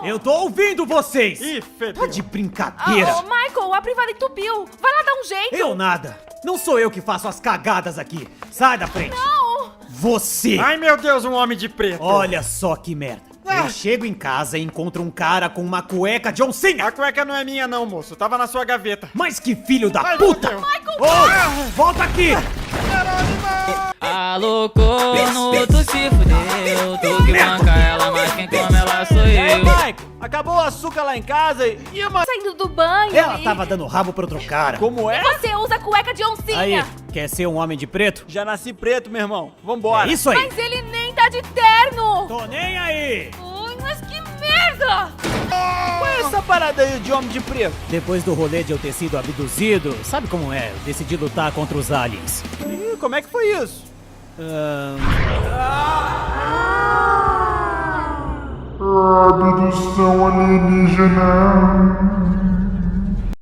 Eu tô ouvindo vocês! Ih, Tá fedeu. de brincadeira! Ô, Michael, a privada entupiu. Vai lá dar um jeito. Eu nada! Não sou eu que faço as cagadas aqui! Sai da frente! Não. Você! Ai, meu Deus, um homem de preto. Olha só que merda! Eu chego em casa e encontro um cara com uma cueca John Cena! A cueca não é minha não, moço. Tava na sua gaveta. Mas que filho da Ai, meu puta! Deus. Ô, volta aqui! Alô, corno, tu se fudeu. Tu que banca ela, mas quem come ela sou eu. Michael, acabou o açúcar lá em casa e uma... Saindo do banho. Ela e- tava dando rabo pra outro cara. Como é? Você usa cueca de oncinha. Aí, quer ser um homem de preto? Já nasci preto, meu irmão. Vambora. É isso aí! Mas ele nem tá de terno. Tô nem aí! Ai, mas que merda. Qual é essa parada aí de homem de preto? Depois do rolê de eu ter sido abduzido, sabe como é? Eu decidi lutar contra os aliens. Ih, como é que foi isso? Abdução alienígena.